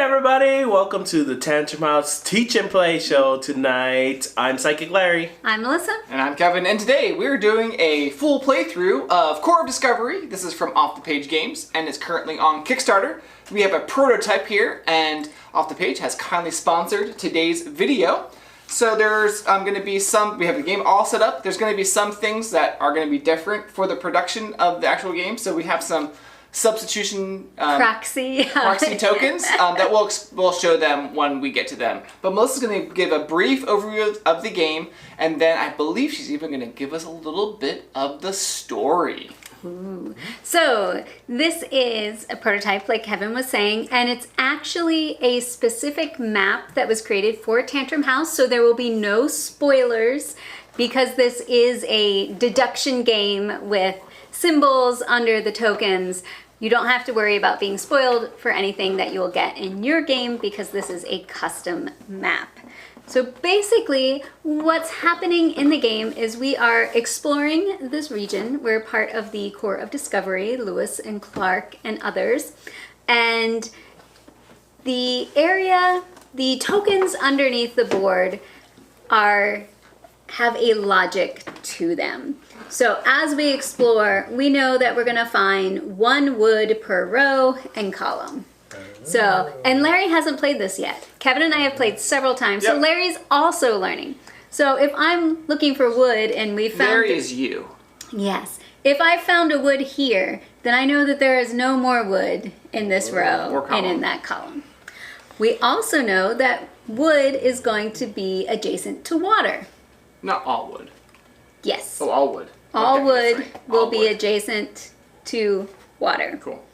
everybody, welcome to the Tantrum House Teach and Play show tonight. I'm Psychic Larry. I'm Melissa. And I'm Kevin, and today we're doing a full playthrough of Core of Discovery. This is from Off the Page Games, and it's currently on Kickstarter. We have a prototype here, and Off the Page has kindly sponsored today's video. So there's going to be we have the game all set up. There's going to be some things that are going to be different for the production of the actual game. So we have some substitution proxy tokens that we'll show them when we get to them. But Melissa's going to give a brief overview of the game, and then I believe she's even going to give us a little bit of the story. Ooh. So this is a prototype, like Kevin was saying, and it's actually a specific map that was created for Tantrum House, so there will be no spoilers because this is a deduction game with symbols under the tokens. You don't have to worry about being spoiled for anything that you will get in your game because this is a custom map. So basically, what's happening in the game is we are exploring this region. We're part of the Core of Discovery, Lewis and Clark and others. And the tokens underneath the board have a logic to them. So as we explore, we know that we're gonna find 1 wood per row and column. So, and Larry hasn't played this yet. Kevin and I have played several times, so Larry's also learning. So if I'm looking for wood and we found... Larry is you. Yes. If I found a wood here, then I know that there is no more wood in this row and in that column. We also know that wood is going to be adjacent to water. Not all wood. Yes. Oh, all wood. All wood right. will be adjacent to water. Cool.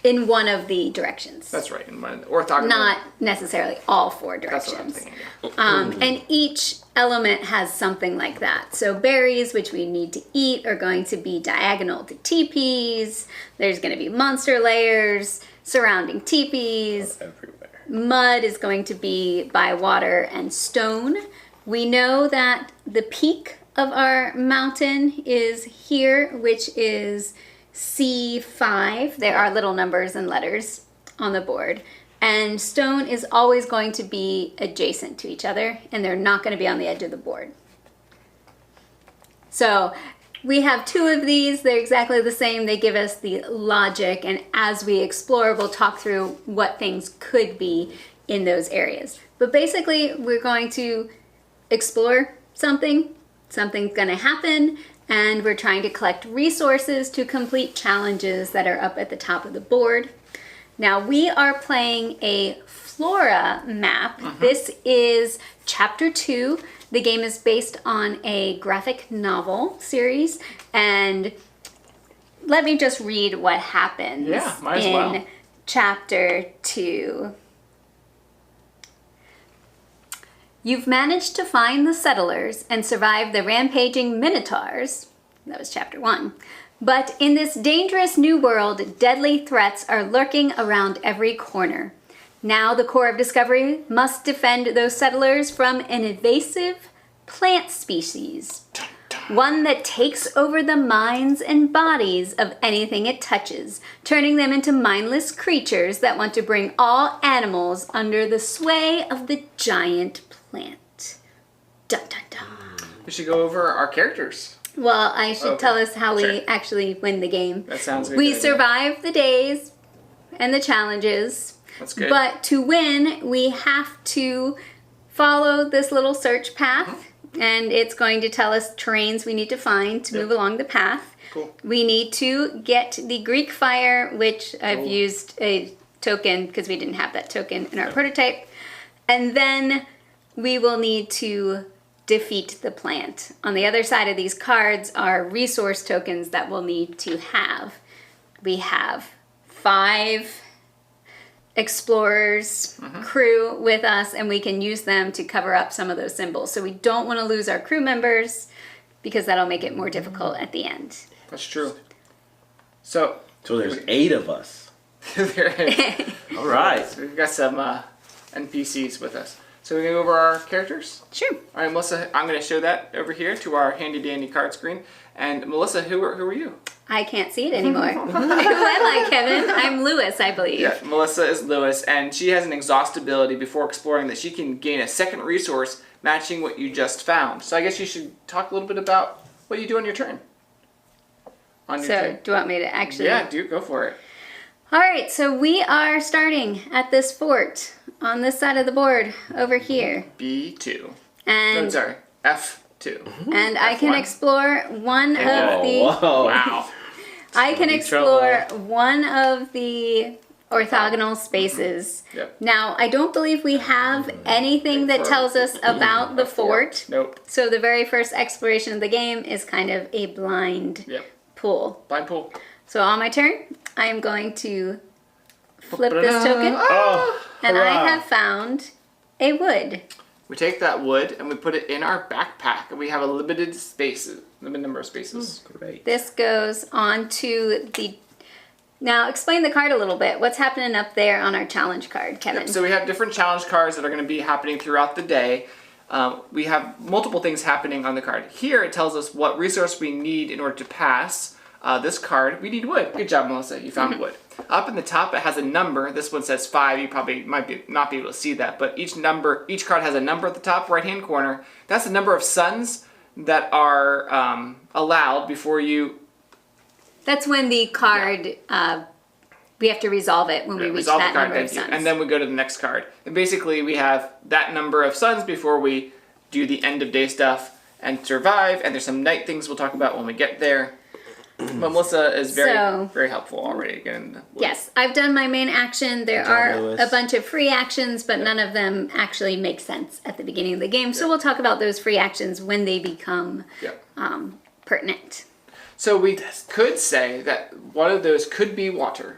In one of the directions. That's right. In one of the orthogonal. Not necessarily all 4 directions. That's what I'm thinking. And each element has something like that. So berries, which we need to eat, are going to be diagonal to teepees. There's going to be monster layers surrounding teepees. Everywhere. Mud is going to be by water and stone. We know that the peak of our mountain is here, which is C5. There are little numbers and letters on the board. And stone is always going to be adjacent to each other, and they're not going to be on the edge of the board. So we have 2 of these. They're exactly the same. They give us the logic, and as we explore, we'll talk through what things could be in those areas. But basically, we're going to explore something. Something's going to happen. And we're trying to collect resources to complete challenges that are up at the top of the board. Now we are playing a Flora map. This is chapter 2. The game is based on a graphic novel series. And let me just read what happens in chapter 2. You've managed to find the settlers and survive the rampaging minotaurs. That was chapter 1. But in this dangerous new world, deadly threats are lurking around every corner. Now the Core of Discovery must defend those settlers from an invasive plant species. One that takes over the minds and bodies of anything it touches, turning them into mindless creatures that want to bring all animals under the sway of the giant plant. Dun dun dun. We should go over our characters. Well, I should tell us how we actually win the game. That sounds good. We survive the days and the challenges. That's good. But to win, we have to follow this little search path. And it's going to tell us terrains we need to find to move along the path. Cool. We need to get the Greek fire, which I've used a token because we didn't have that token in our prototype. And then we will need to defeat the plant. On the other side of these cards are resource tokens that we'll need to have. We have 5 explorers crew with us, and we can use them to cover up some of those symbols. So we don't want to lose our crew members because that'll make it more difficult at the end. That's true. So there's 8 of us. There is. All right. So we've got some NPCs with us. So we go over our characters? Sure. All right, Melissa, I'm going to show that over here to our handy dandy card screen. And Melissa, who are you? I can't see it anymore. Who am I, Kevin? I'm Lewis, I believe. Yeah, Melissa is Lewis, and she has an exhaustibility before exploring that she can gain a second resource matching what you just found. So I guess you should talk a little bit about what you do on your turn. Do you want me to actually... Yeah, go for it. All right, so we are starting at this fort on this side of the board over here. B2. And... No, sorry, F2. And I can explore one of the... Whoa. Wow. I can explore one of the orthogonal spaces. Yep. Now, I don't believe we have anything that tells us about the fort. Nope. So the very first exploration of the game is kind of a blind pull. Blind pull. So on my turn, I am going to flip this token. And I have found a wood. We take that wood and we put it in our backpack, and we have a limited number of spaces. Great. This goes on to the... Now, explain the card a little bit. What's happening up there on our challenge card, Kevin? Yep, so we have different challenge cards that are going to be happening throughout the day. We have multiple things happening on the card. Here it tells us what resource we need in order to pass this card. We need wood. Good job, Melissa. You found wood. Up in the top it has a number. This one says 5. You probably not be able to see that, but each card has a number at the top right hand corner. That's the number of suns that are allowed before you... That's when the card, we have to resolve it when we reach that number of suns. And then we go to the next card. And basically we have that number of suns before we do the end of day stuff and survive. And there's some night things we'll talk about when we get there. But Melissa is very helpful already. Yes, I've done my main action. There are a bunch of free actions, but none of them actually make sense at the beginning of the game. So we'll talk about those free actions when they become pertinent. So we could say that one of those could be water.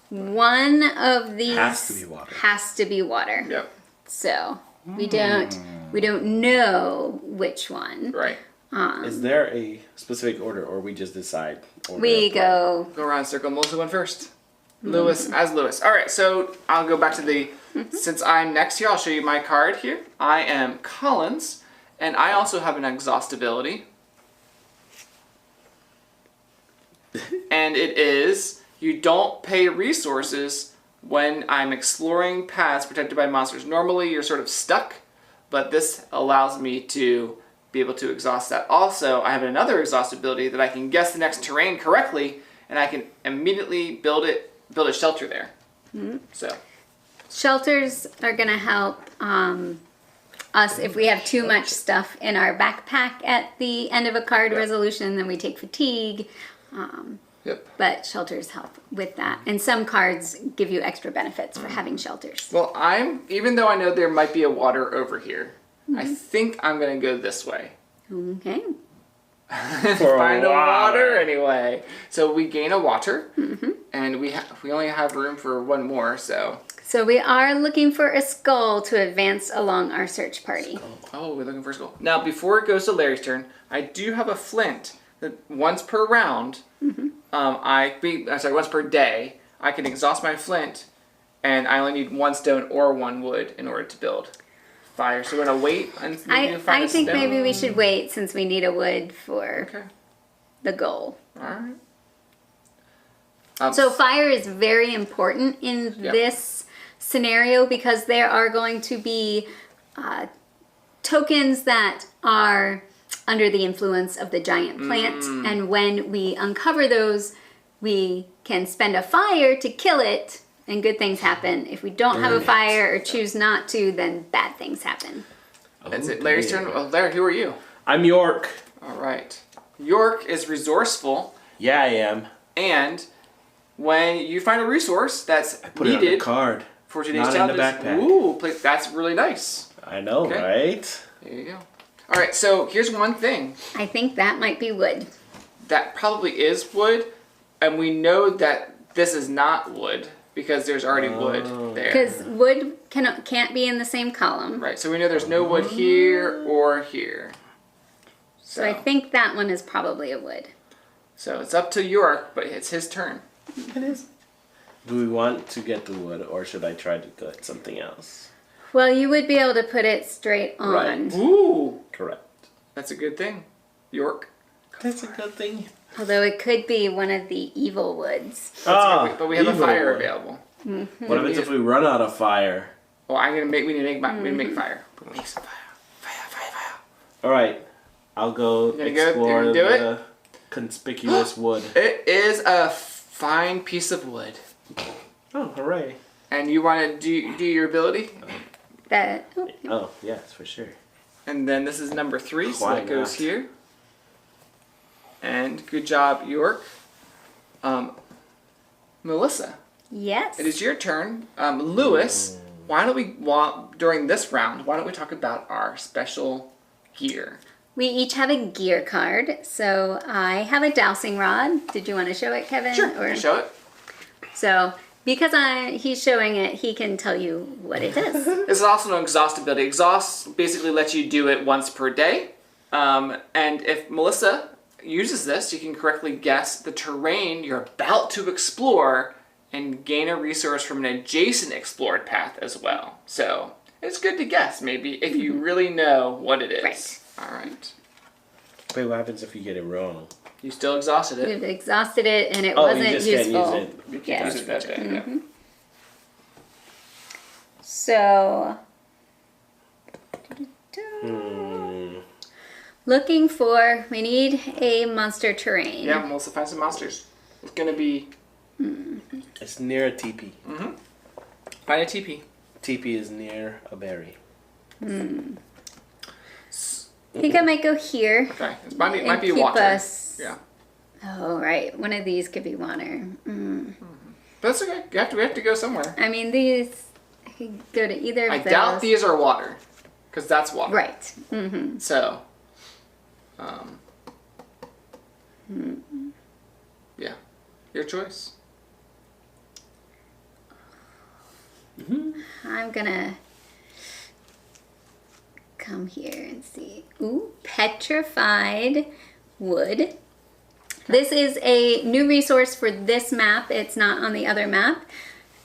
One of these has to be water. Has to be water. Yep. So we don't know which one. Right. Is there a specific order, or we just decide? We go around in circle. Melissa went first. Lewis as Lewis. All right, so I'll go back to the... Since I'm next here, I'll show you my card here. I am Collins, and I also have an exhaustibility. And it is, you don't pay resources when I'm exploring paths protected by monsters. Normally, you're sort of stuck, but this allows me to be able to exhaust that. Also, I have another exhaustibility that I can guess the next terrain correctly, and I can immediately build a shelter there. So shelters are going to help us if we have too much stuff in our backpack at the end of a card resolution. Then we take fatigue. But shelters help with that, and some cards give you extra benefits for having shelters. Well, even though I know there might be a water over here, I think I'm gonna go this way. Okay. Find a water anyway. So we gain a water, and we only have room for one more. So we are looking for a skull to advance along our search party. Oh, we're looking for a skull. Now, before it goes to Larry's turn, I do have a flint that once per round, once per day, I can exhaust my flint, and I only need one stone or one wood in order to build fire. So we're gonna wait and maybe find I a think stone. maybe we should wait since we need a wood for the goal. All right. So fire is very important in this scenario because there are going to be tokens that are under the influence of the giant plant, and when we uncover those, we can spend a fire to kill it, and good things happen. If we don't have a fire or choose not to, then bad things happen. That's it. Larry's turn. Oh, Larry, who are you? I'm York. All right. York is resourceful. Yeah, I am. And when you find a resource that's Put it on the card. For today's Not challenge, in the backpack. Ooh, that's really nice. I know, right? There you go. All right, so here's one thing. I think that might be wood. That probably is wood, and we know that this is not wood because there's already wood there. Because wood can't be in the same column. Right, so we know there's no wood here or here. So I think that one is probably a wood. So it's up to York, but it's his turn. It is. Do we want to get the wood, or should I try to get something else? Well, you would be able to put it straight on. Right. Ooh, Correct. that's a good thing, York. That's a good thing. Although it could be one of the evil woods. But we have a evil fire wood. available. What happens if we run out of fire? Well, we need to make fire. Make some fire. All right, I'll go You gonna go- explore you gonna do the conspicuous wood. It is a fine piece of wood. Oh, hooray! And you want to do your ability? That Oh, yes, for sure. And then this is number 3, so Why that goes not? here. And good job, York. Melissa, yes. it is your turn. Lewis, why don't we during this round? Why don't we talk about our special gear? We each have a gear card. So I have a dowsing rod. Did you want to show it, Kevin? Sure, you can show it. So because he's showing it, he can tell you what it does. This is also an exhaust ability. Exhaust basically lets you do it once per day. And if Melissa uses this, you can correctly guess the terrain you're about to explore and gain a resource from an adjacent explored path as well. So it's good to guess, maybe, if you really know what it is. Right. All right. Wait, what happens if you get it wrong? You still exhausted it. We've exhausted it and it Oh, wasn't you just useful. can't use it. You can't Yeah. use it that day. Yeah. So Hmm. looking for, we need a monster terrain. Yeah, Melissa, find some monsters. It's going to be... It's near a teepee. Find a TP. Teepee is near a berry. I think I might go here. Okay. It might and be keep water. us- Yeah. Oh, right. One of these could be water. But that's okay. We have to go somewhere. I mean, these, I could go to either of I those. doubt these are water. Because that's water. Right. So, yeah, your choice. I'm gonna come here and see. Ooh, petrified wood. This is a new resource for this map. It's not on the other map.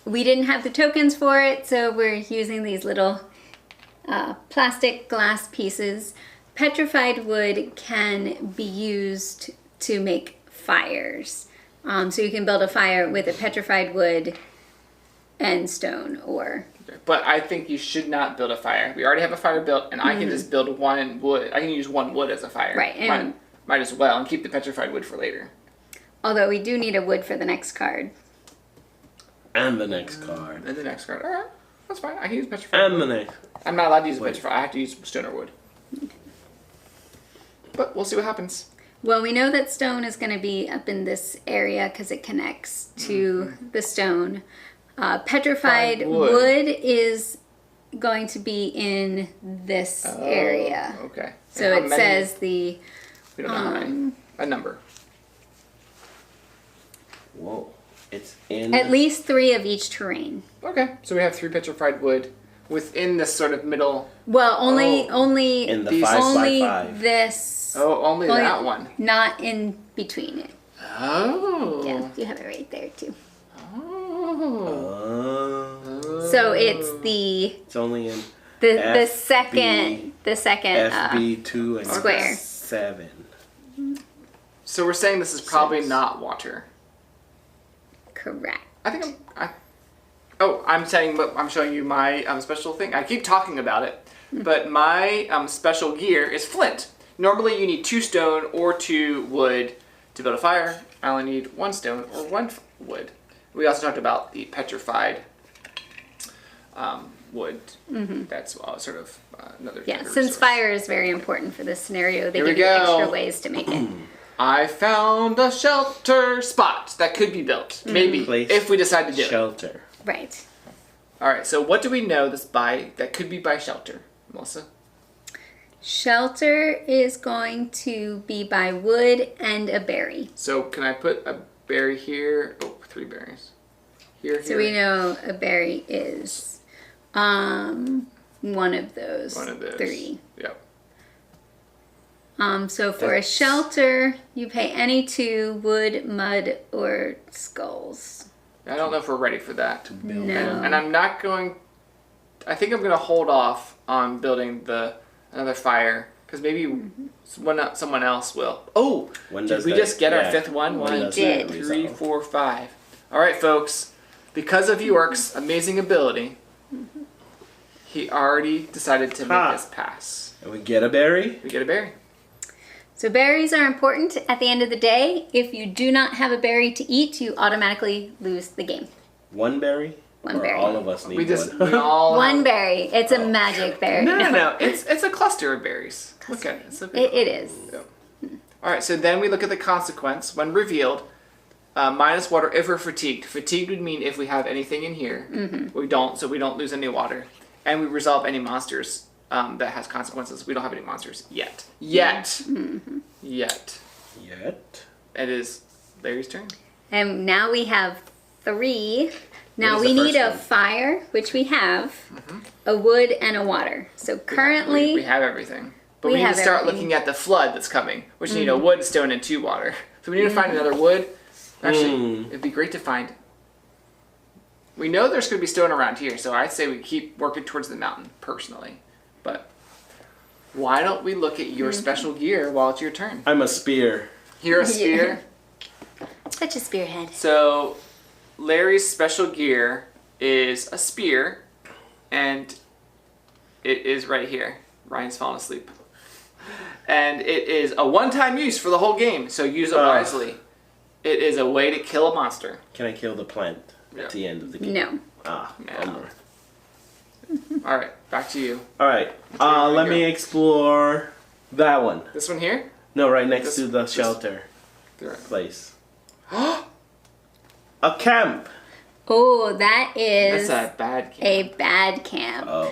We didn't have the tokens for it, so we're using these little plastic glass pieces. Petrified wood can be used to make fires. So you can build a fire with a petrified wood and stone ore. But I think you should not build a fire. We already have a fire built, and I can just build one wood. I can use one wood as a fire. Right, and- Might as well, and keep the petrified wood for later. Although we do need a wood for the next card. And the next card. And the next card. All right, that's fine. I can use petrified And wood. the next. I'm not allowed to use petrified. I have to use stone or wood. But we'll see what happens. Well, we know that stone is going to be up in this area because it connects to the stone. Petrified Fine wood. wood is going to be in this area. Okay. So And how it many- says the we don't know how many. A number. Whoa. It's in. at least 3 of each terrain. Okay. So we have 3 petrified wood within this sort of middle. Well, only in the these- 5x5. this. Oh, only Only- that one. Not in between it. Oh. Yeah, you have it right there too. Oh. So it's the It's only in the FB second FB2 and square. 7. So we're saying this is probably 6. not water. correct. I think I'm showing you my special thing. I keep talking about it, but my special gear is flint. Normally you need 2 stone or 2 wood to build a fire. I only need 1 stone or 1 wood. We also talked about the petrified wood. That's sort of another. Yeah, another since resource. fire is very important for this scenario, they Here we give you extra go. ways to make it. I found a shelter spot that could be built, maybe, Place if we decide to do it. Shelter. Right. All right. So what do we know that could be by shelter, Melissa? Shelter is going to be by wood and a berry. So can I put a berry here? Oh, 3 berries. Here. So we know a berry is one of those. One of those. 3. Yep. So for a shelter, you pay any 2 wood, mud, or skulls. I don't know if we're ready for that. Build No. And I'm not going. I think I'm going to hold off on building another fire Because maybe someone else will. Oh, When did does we that- just get our yeah. 5th one? When 1, does 2, that 3, resolve? 4, 5. All right, folks. Because of York's amazing ability, he already decided to make us pass. And we get a berry? We get a berry. So berries are important at the end of the day. If you do not have a berry to eat, you automatically lose the game. One berry? One or berry. all of us need We just one? we all One berry. It's a magic berry. No. It's a cluster of berries. Look at it. It's a big It is. Yeah. All right. So then we look at the consequence when revealed. Minus water if we're fatigued. Fatigued would mean if we have anything in here. We don't, so we don't lose any water, and we resolve any monsters that has consequences. We don't have any monsters yet. Yet. It is Larry's turn. And now we have 3. Now is we the need first a one? fire, which we have, a wood, and a water. So currently, we have everything, but we we need to have start everything. looking at the flood that's coming, which need a wood, stone, and 2 water. So we need to find another wood. Actually, it'd be great to find. We know there's going to be stone around here, so I'd say we keep working towards the mountain, personally. But why don't we look at your special gear while it's your turn? I'm a spear. You're a spear. such a spearhead. So Larry's special gear is a spear, and it is right here. Ryan's fallen asleep. And it is a one-time use for the whole game, so use it wisely. It is a way to kill a monster. Can I kill the plant Yeah. at the end of the game? No. Ah, No. bummer. All right, back to you. All right. where we Let go. me explore that one. This one here? No, right next This- to the this- shelter There. place. A camp. Oh, that is That's a bad game. a bad camp. Oh.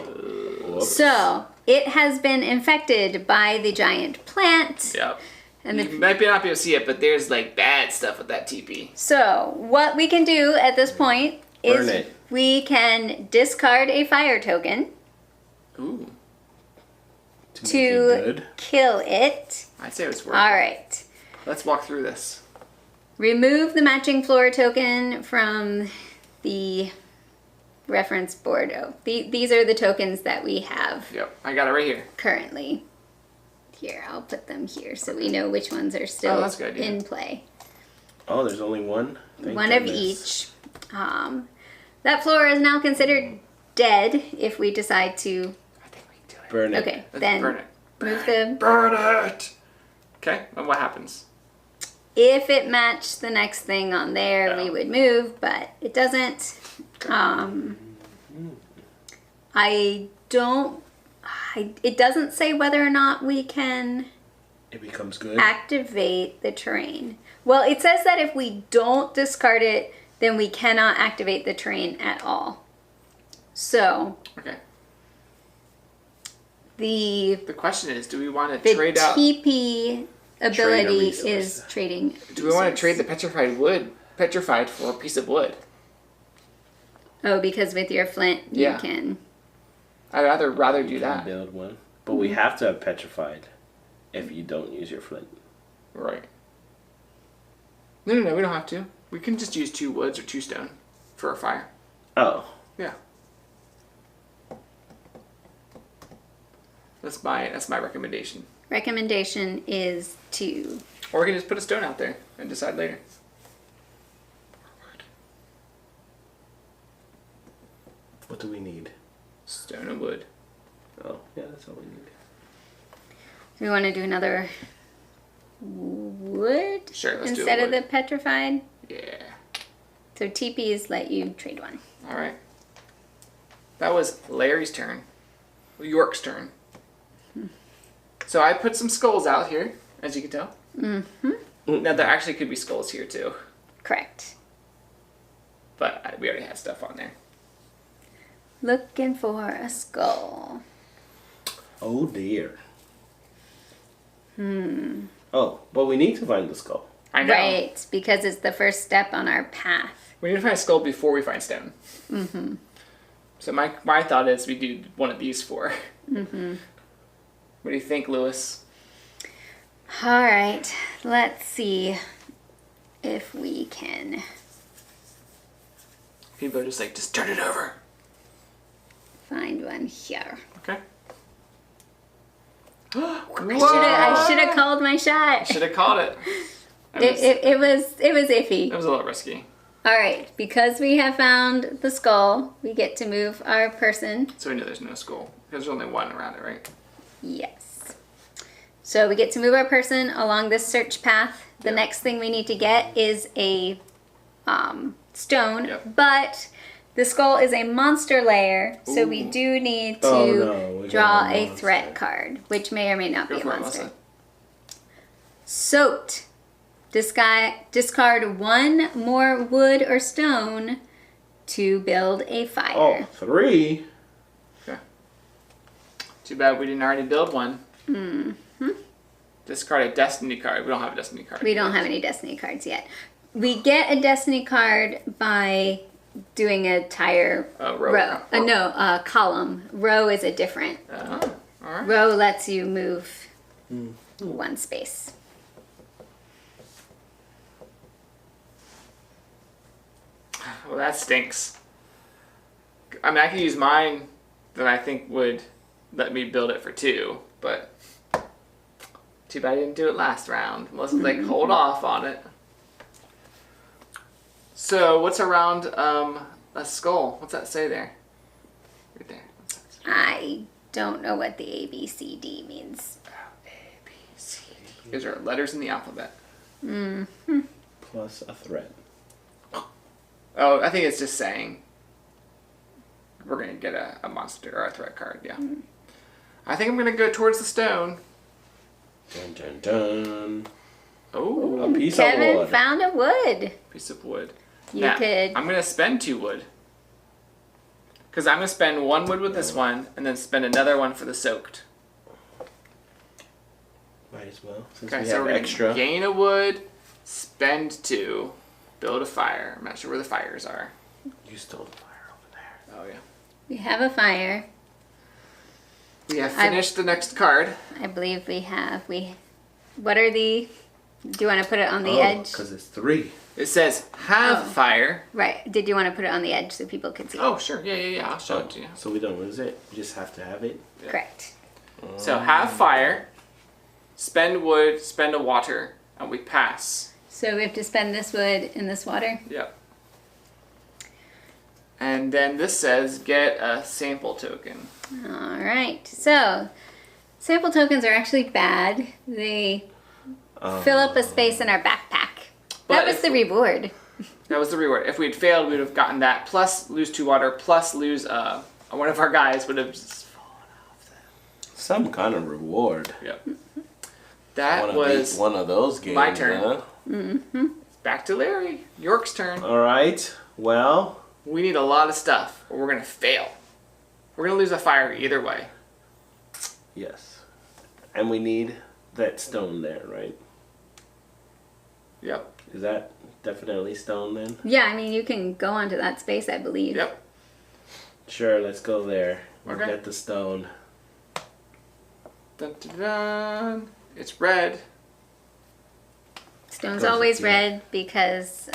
Whoops. So it has been infected by the giant plant. Yep. And You the, might not be able to see it, but there's like bad stuff with that TP. so what we can do at this point is Burn it. we can discard a fire token Ooh, To make it to good. kill it. I'd say it's worth All it. right. Let's walk through this. Remove the matching Flora token from the reference board. Oh, these are the tokens that we have Yep, I got it right here. currently. Here, I'll put them here so we know which ones are still that's good, yeah. in play. Oh, there's only one? Thank One of goodness. each. That Flora is now considered dead if we decide to. I think we can do it. Burn it. Okay, Let's then burn it. move the. Burn it! Okay, and what happens? If it matched the next thing on there, we Oh. would move, but it doesn't. I don't. It doesn't say whether or not we can It becomes good. activate the terrain. Well, it says that if we don't discard it, then we cannot activate the terrain at all. So Okay. the The question is, do we want to the trade out? TP ability resource. is trading. Do we want to resource. trade the petrified for a piece of wood? Oh, because with your flint Yeah. you can. I'd rather do You can that. build one. But we have to have petrified if you don't use your flint. Right. No, we don't have to. We can just use 2 woods or 2 stone for a fire. Oh. Yeah. That's my recommendation. Recommendation is to. Or we can just put a stone out there and decide later. What do we need? Stone and wood. Oh, yeah, that's all we need. We want to do another wood Sure, let's do instead a of the wood. petrified. Yeah. So TPs let you trade one. All right. That was Larry's turn. York's turn. So I put some skulls out here, as you can tell. Mm-hmm. Now there actually could be skulls here too, Correct. but we already had stuff on there. Looking for a skull. Oh, dear. Oh, but we need to find the skull. I know. Right, because it's the first step on our path. We need to find a skull before we find stone. Mm-hmm. So my thought is we do one of these 4. Mm-hmm. What do you think, Lewis? All right, let's see if we can. People are just turn it over. Find one here. Okay. I should have called my shot. Should have called it. It was iffy. It was a little risky. All right, because we have found the skull, we get to move our person. So we know there's no skull. Because there's only one around it, right? Yes. So we get to move our person along this search path. The next thing we need to get is a stone, but the skull is a monster layer, so we do need to draw a threat card, which may or may not be a monster. Soaked. Discard one more wood or stone to build a fire. Oh, 3. Okay. Too bad we didn't already build one. Mm-hmm. Discard a destiny card. We don't have a destiny card. We don't have any destiny cards yet. We get a destiny card by doing a tire row. Column. Row is a different. All right. Row lets you move one space. Well, that stinks. I mean, I could use mine that I think would let me build it for 2, but too bad I didn't do it last round. Melissa's like, hold off on it. So, what's around a skull? What's that say there? Right there. I don't know what the ABCD means. A, B, C, D. Those are letters in the alphabet. Plus a threat. Oh, I think it's just saying we're going to get a monster or a threat card, yeah. I think I'm going to go towards the stone. Dun, dun, dun. Oh, a piece of wood. Kevin found a wood. Piece of wood. You now, could... I'm going to spend 2 wood. Because I'm going to spend 1 wood with this one, and then spend another one for the soaked. Might as well, since Okay, we so have we're extra. going to gain a wood, spend 2, build a fire. I'm not sure where the fires are. You stole the fire over there. Oh, yeah. We have a fire. We have finished the next card. I believe we have. What are the... Do you want to put it on the edge? Because it's 3. It says, have fire. Right. Did you want to put it on the edge so people could see? Oh, sure. Yeah. I'll show it to you. So we don't lose it. We just have to have it. Yeah. Correct. So have fire, spend wood, spend a water, and we pass. So we have to spend this wood in this water? Yep. And then this says get a sample token. All right. So sample tokens are actually bad. They fill up a space in our backpack. But That was the reward. That was the reward. If we had failed, we would have gotten that, plus lose 2 water, plus lose one of our guys would have just fallen off that. Some kind of reward. Yep. That was one of those games. my turn. Huh? Back to Larry. York's turn. All right. Well, We need a lot of stuff, or we're going to fail. We're going to lose a fire either way. yes. And we need that stone there, right? Yep. Is that definitely stone then? Yeah, I mean, you can go onto that space, I believe. Yep. Sure, let's go there. We'll Okay. get the stone. Dun, dun, dun. It's red. Stone's Goes always with you. red because...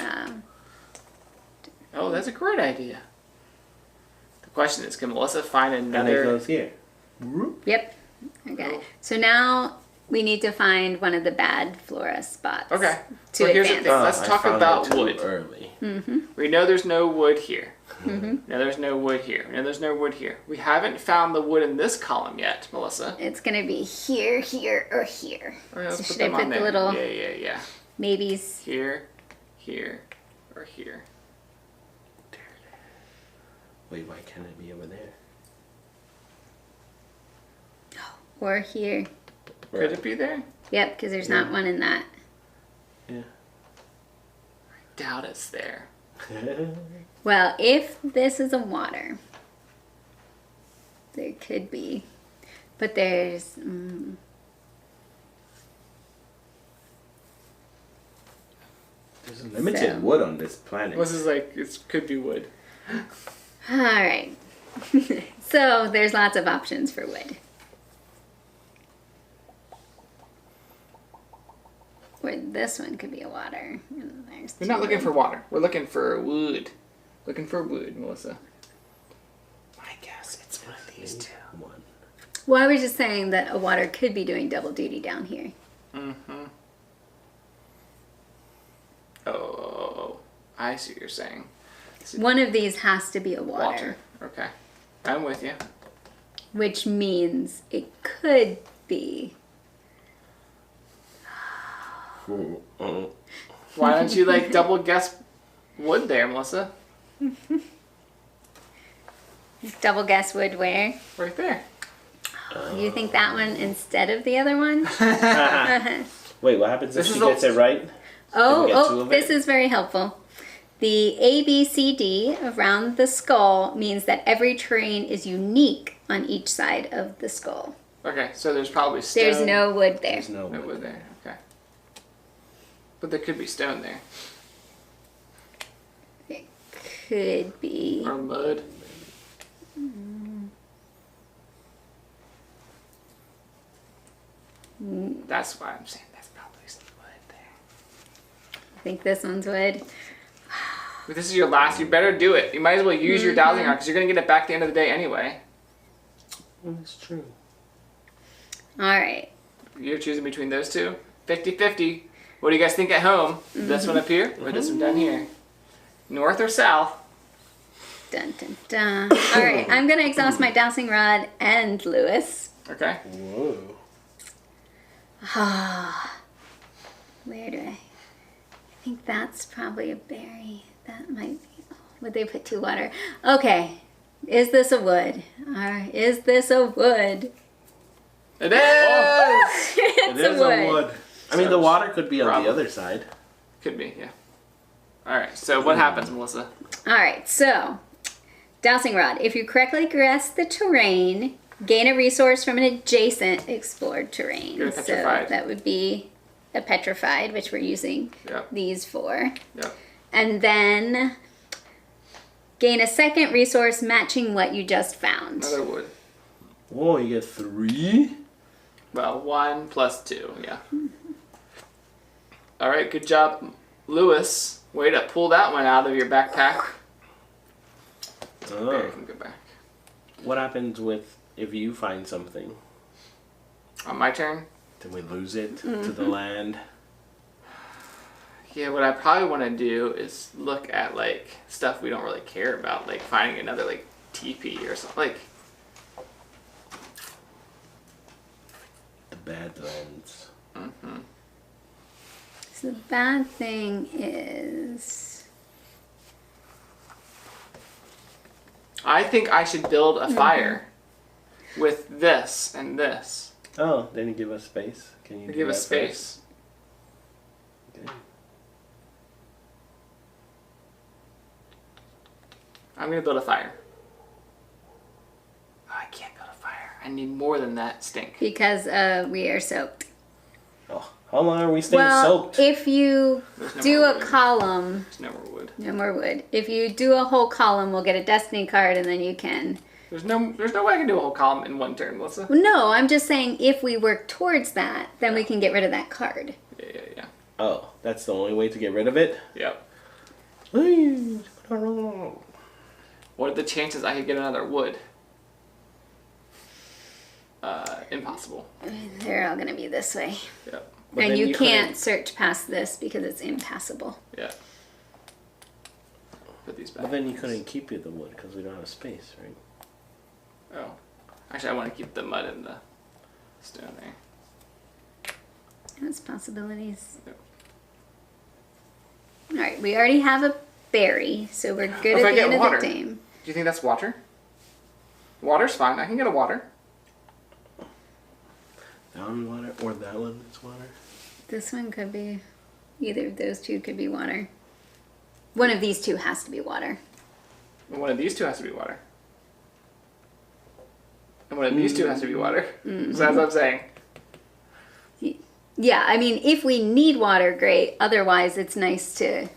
Oh, that's a great idea. The question is, can Melissa find And it another... goes here. Yep. Okay. Oh. So now we need to find one of the bad Flora spots. Okay. To So here's the advance. thing. Let's I talk found about it too wood. early. We know there's no wood here. Now there's no wood here. Now there's no wood here. We haven't found the wood in this column yet, Melissa. It's going to be here, here, or here. Okay, let's So put should I them on put the there. little Yeah. maybes? Here, here, or here. Wait, why can't it be over there? Or here. Could it be there? Yep, because there's not one in that. Yeah. Doubt it's there. Well, if this is a water, there could be. But there's... There's limited So- wood on this planet. This is like, it could be wood. All right. So there's lots of options for wood. Or this one could be a water. And there's We're not two looking wood. for water. We're looking for wood. Looking for wood, Melissa. My guess, it's one of these two. One. Well, I was just saying that a water could be doing double duty down here. Mm-hmm. Oh, I see what you're saying. One of these has to be a Water. Okay. I'm with you. which means it could be. Why don't you like double guess wood there, Melissa? Double guess wood where? Right there. You think that one instead of the other one? Wait, what happens if This she is gets it right? Oh, get two of this it? is very helpful. The A, B, C, D around the skull means that every terrain is unique on each side of the skull. Okay, so there's probably stone. There's no wood there. There's no No wood. wood there. Okay. But there could be stone there. It could be. Or mud. That's why I'm saying that's probably some wood there. I think this one's wood. But this is your last. You better do it. You might as well use your dowsing rod because you're going to get it back at the end of the day anyway. That's true. All right. You're choosing between those two. 50-50. What do you guys think at home? This one up here or this one down here? North or south? Dun, dun, dun. All right. I'm going to exhaust my dowsing rod and Lewis. Okay. Whoa. Where do I think that's probably a berry. That might be. Would they put 2 water? Okay. Is this a wood? Is this a wood? It is! It's It is a wood. I mean, the water could be on Probably. the other side. Could be, yeah. Alright, so what happens, Melissa? All right. So, dowsing rod. If you correctly guess the terrain, gain a resource from an adjacent explored terrain. Get a So petrified. that would be a petrified, which we're using Yep. these for. Yep. And then gain a second resource matching what you just found. Another wood. Whoa, you get 3? Well, 1 plus 2, yeah. Alright, good job, Lewis. Way to pull that one out of your backpack. There, you can go back. What happens with if you find something? On my turn? Then we lose it to the land. Yeah, what I probably want to do is look at, like, stuff we don't really care about, like finding another, like, teepee or something. Like, The Badlands. So the bad thing is, I think I should build a fire with this and this. Oh, then you give us space. Can you To do give that us space. first? Okay. I'm going to build a fire. Oh, I can't build a fire. I need more than that stink. because we are soaked. Oh, how long are we staying Well, soaked? if you There's no do more a wood. column, There's no more wood. no more wood. If you do a whole column, we'll get a destiny card, and then you can. There's no way I can do a whole column in one turn, Melissa. Well, no, I'm just saying if we work towards that, then we can get rid of that card. Yeah. Oh, that's the only way to get rid of it? Yep. Yep. What are the chances I could get another wood? Impossible. They're all gonna be this way, Yep. But and then you can't couldn't- search past this because it's impassable. Yeah. Put these back. But then you couldn't keep it the wood because we don't have space, right? Oh. Actually, I want to keep the mud and the stone there. That's possibilities. Yep. All right, we already have a berry, so we're good If I at the get end water. of the game. Do you think that's water? Water's fine. I can get a water. That one water or that one is water? This one could be, either of those two could be water. One of these two has to be water. And one of these two has to be water. And one of these two has to be water. So that's what I'm saying. Yeah, I mean, if we need water, great. Otherwise, it's nice to.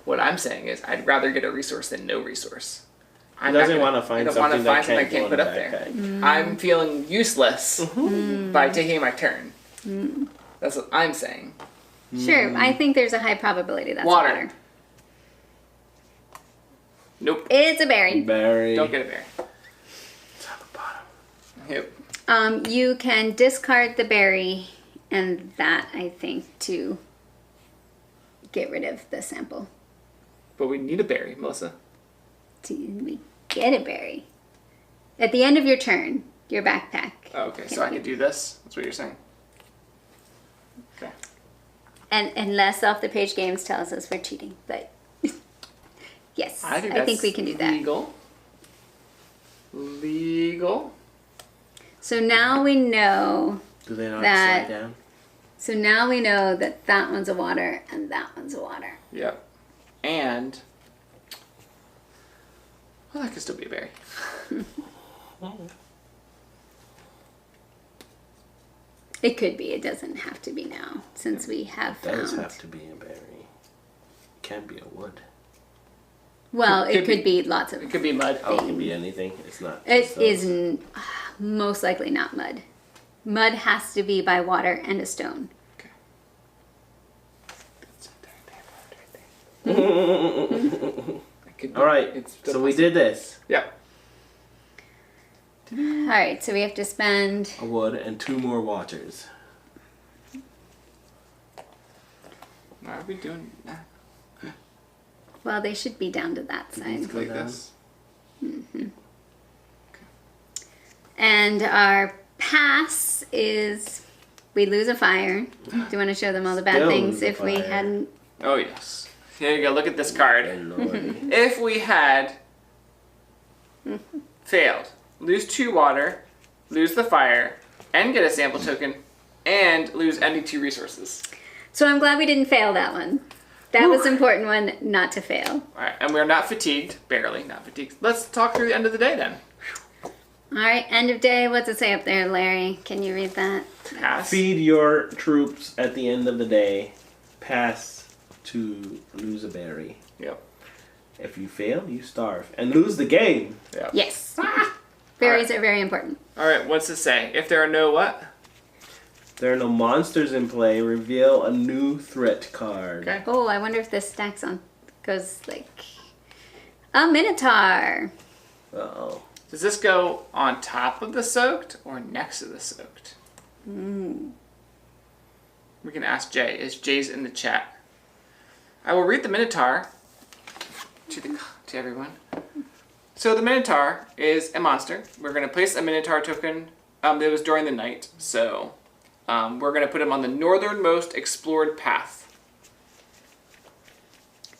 What I'm saying is I'd rather get a resource than no resource. He doesn't want to find I don't wanna something that find can't, something I go can't in put the up there. backpack. I'm feeling useless by taking my turn. That's what I'm saying. Sure, I think there's a high probability that's Water. water. Nope. It's a berry. Berry. Don't get it there. It's on the bottom. Yep. You can discard the berry and that, I think, to get rid of the sample. But we need a berry, Melissa. We get a berry. At the end of your turn, your backpack. Oh, okay, so I can do this? That's what you're saying? Okay. And unless Off the Page Games tells us we're cheating, but yes, I think we can do that. Legal. So now we know Do they not that. slide down? So now we know that that one's a water and that one's a water. Yep. And well, that could still be a berry. It could be. It doesn't have to be now, since we have It does found. have to be a berry. Can't be a wood. Well, it Could could be lots of. It could be mud. Oh, it can be anything. It's not. It just those. is most likely not mud. Mud has to be by water and a stone. Okay. All right. So we did this. Yep. All right, so we have to spend. A wood and 2 more waters. Why are we doing that? Well, they should be down to that side. Go Like down. this? And our pass is we lose a fire. Do you want to show them all the bad Still things lose a if we fire. hadn't? Oh, yes. Here you go. Look at this card. Lordy. If we had failed, lose 2 water, lose the fire, and get a sample token, and lose any 2 resources. So I'm glad we didn't fail that one. That was an important one not to fail. All right, and we're not fatigued. Barely not fatigued. Let's talk through the end of the day then. All right, end of day. What's it say up there, Larry? Can you read that? Pass. Feed your troops at the end of the day. Pass to lose a berry. Yep. If you fail, you starve and lose the game. Yep. Yes. Berries are very important. All right, what's it say? If there are no what? There are no monsters in play. Reveal a new threat card. Okay. Oh, I wonder if this stacks on. Goes like a minotaur. Uh-oh. Does this go on top of the soaked or next to the soaked? We can ask Jay. Jay's in the chat. I will read the Minotaur to everyone. So the Minotaur is a monster. We're going to place a Minotaur token. It was during the night, so we're going to put him on the northernmost explored path.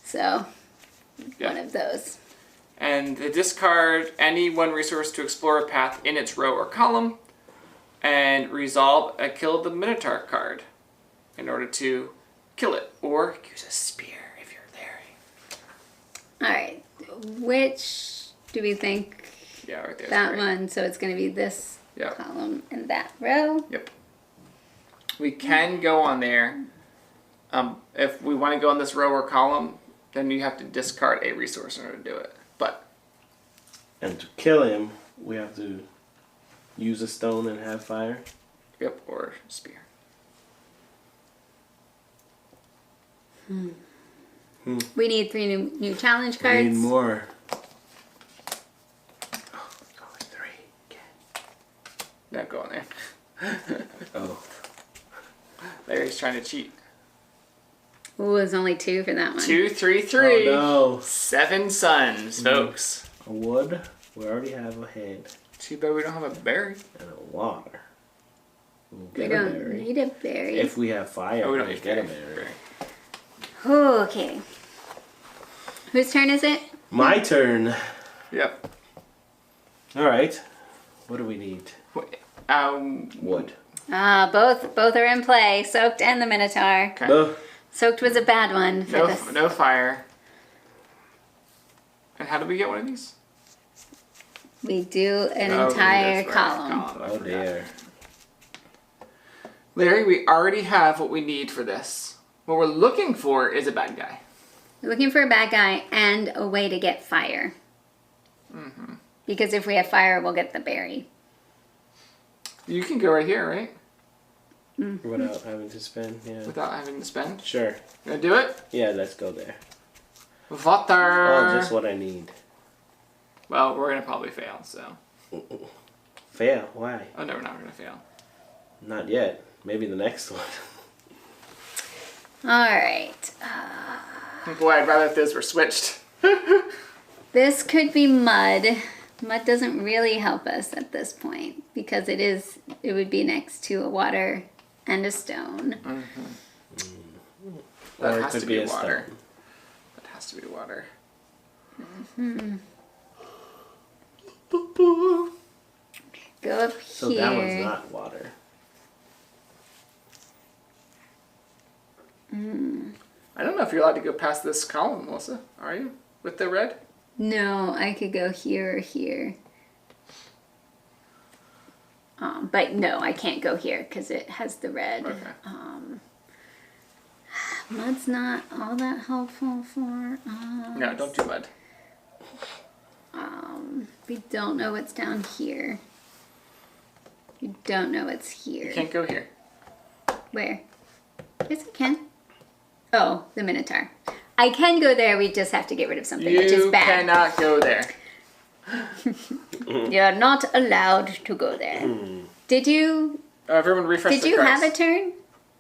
So, Yeah. one of those. And discard any 1 resource to explore a path in its row or column, and resolve a kill the Minotaur card in order to kill it, or use a spear if you're there. All right. Which do we think? Yeah, right there. That one. So it's going to be this Yep. column and that row. Yep. We can go on there. If we want to go on this row or column, then you have to discard a resource in order to do it. But And to kill him, we have to use a stone and have fire. yep, or spear. We need 3 new challenge We cards. need more. Oh, only 3. Okay. Not go on there. Oh. Larry's trying to cheat. Ooh, there's only 2 for that one. 2, 3, 3. Oh, no. 7 suns, folks. A wood. We already have a head Too bad we don't have a berry. and a water. We'll We get a don't berry. need a berry. If we have fire, Oh, we don't we'll need get a berry. berry. Oh, okay. Whose turn is it? My turn. Yep. All right. What do we need? Wood. Both are in play. Soaked and the Minotaur. Okay. Ugh. Soaked was a bad one for this. No fire. And how do we get one of these? We do an Oh, entire that's right, column. I Oh forgot. dear. Larry, we already have what we need for this. What we're looking for is a bad guy. We're looking for a bad guy and a way to get fire. Because if we have fire, we'll get the berry. You can go right here, right? Without having to spend, yeah. Without having to spend. Sure. You gonna do it? Yeah, let's go there. Water. Oh, just what I need. Well, we're gonna probably fail, so. Fail? Why? Oh no, we're not gonna fail. Not yet. Maybe the next one. All right. Boy, I'd rather if those were switched. This could be mud. Mud doesn't really help us at this point because it would be next to a water and a stone. That Or it has could to be be a water. stone. That has to be water. Go up So here. that one's not water. I don't know if you're allowed to go past this column, Melissa. Are you? With the red? No, I could go here or here. But no, I can't go here because it has the red. Okay. Mud's not all that helpful for us. No, don't do mud. We don't know what's down here. We don't know what's You here. can't go here. Where? Yes, I can. Oh, the Minotaur. I can go there, we just have to get rid of something, which is You bad. cannot go there. You're not allowed to go there. Did you Everyone refresh Did the you cards. have a turn?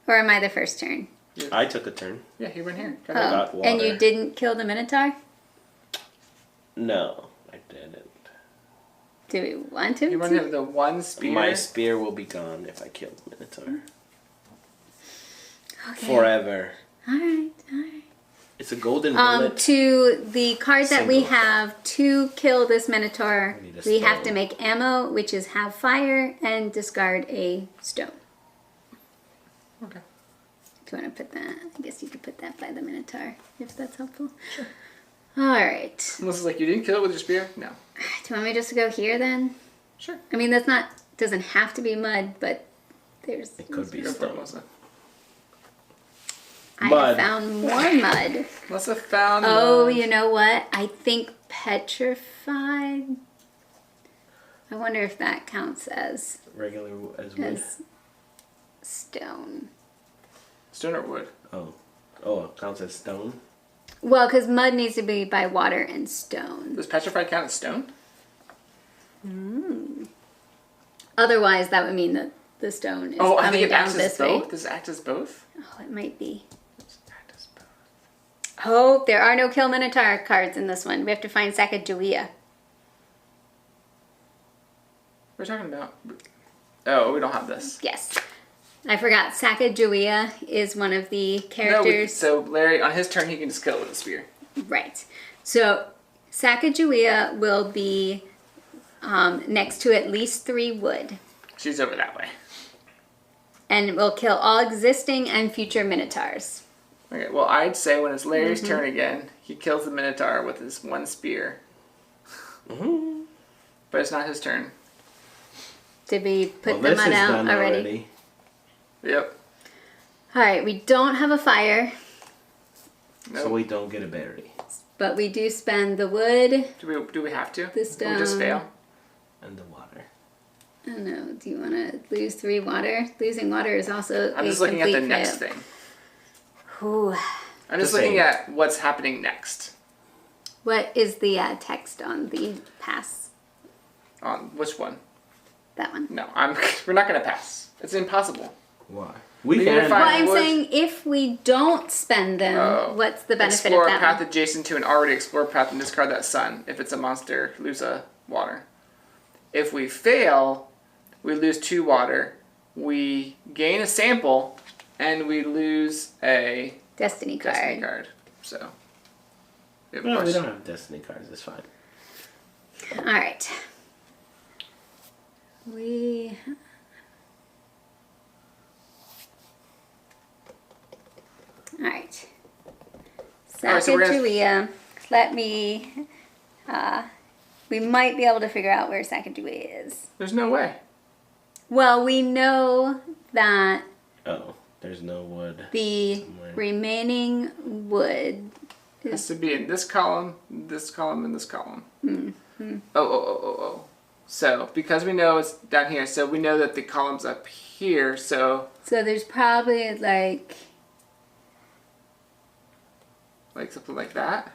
Or am I the first turn? I took a turn. Yeah, he went here. Go Oh, ahead. got water. and you didn't kill the Minotaur? No, I didn't. Do we want him You want to? to have the one spear. My spear will be gone if I kill the Minotaur. Okay. Forever. Alright. It's a golden bullet. To the card that we Single. have to kill this Minotaur, We need a we have stone. to make ammo, which is have fire, and discard a stone. Okay. Do you want to put that? I guess you could put that by the Minotaur, if that's helpful. Sure. Alright. Melissa's like, you didn't kill it with your spear? No. Do you want me just to go here then? Sure. I mean, doesn't have to be mud, but there's... It could be Go for it, stone. Melissa. I Mud. have found more mud. Melissa found Oh, mud. you know what? I think petrified. I wonder if that counts as Regular as wood. stone. Stone or wood? Oh, it counts as stone. Well, because mud needs to be by water and stone. Does petrified count as stone? Otherwise, that would mean that the stone is Oh, I think coming it down acts as this way. both. Does it act as both? Oh, it might be. Does it act as both? Oh, there are no Kill Minotaur cards in this one. We have to find Sacagawea. What are you talking about? Oh, we don't have this. Yes. I forgot. Sacagawea is one of the characters. So Larry, on his turn, he can just kill it with a spear. Right. So Sacagawea will be next to at least 3 wood. She's over that way. And will kill all existing and future Minotaurs. Okay, well, I'd say when it's Larry's Mm-hmm. turn again, he kills the Minotaur with his one spear. But it's not his turn. Did we put Well, the this mud is out done already? Yep. Alright, we don't have a fire, Nope. So we don't get a berry. but we do spend the wood. Do we have to? The Do we just stone. fail? And the water. I don't know. Do you want to lose 3 water? Losing water is also I'm a just looking at the complete next fail. thing. Ooh. I'm just The looking same. at what's happening next. What is the text on the pass? On which one? That one. No, we're not gonna pass. It's impossible. Why? We We can. gotta find- Well, I'm wood. saying if we don't spend them, Oh. what's the benefit Explore of a that path one? adjacent to an already explored path and discard that sun. If it's a monster, lose a water. If we fail, we lose 2 water. We gain a sample, and we lose a Destiny card. destiny card. So. We have a No, we question. don't have destiny cards. It's fine. All right. We. All right. Alright, so we're gonna- Sacagawea. Let me. We might be able to figure out where Sacagawea is. There's no way. Well, we know that Oh, there's no wood. the Somewhere. remaining wood. It has to be in this column, and this column. Oh. So, because we know it's down here, so we know that the column's up here, so So there's probably like something like that.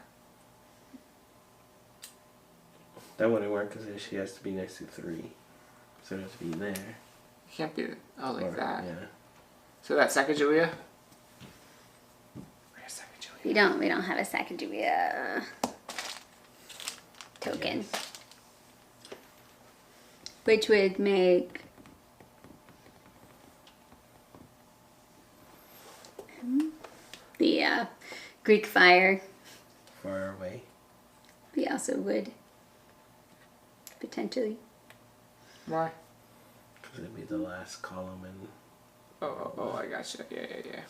That wouldn't work because she has to be next to 3. So it has to be there. Can't be. Oh, like Or, that. Yeah. So that's Sacagawea? Where's Sacagawea? We don't have a Sacagawea token. Yes. Which would make the Greek fire Far away. be also wood. Potentially. Why? Because it'd be the last column and... Oh, I gotcha. Yeah.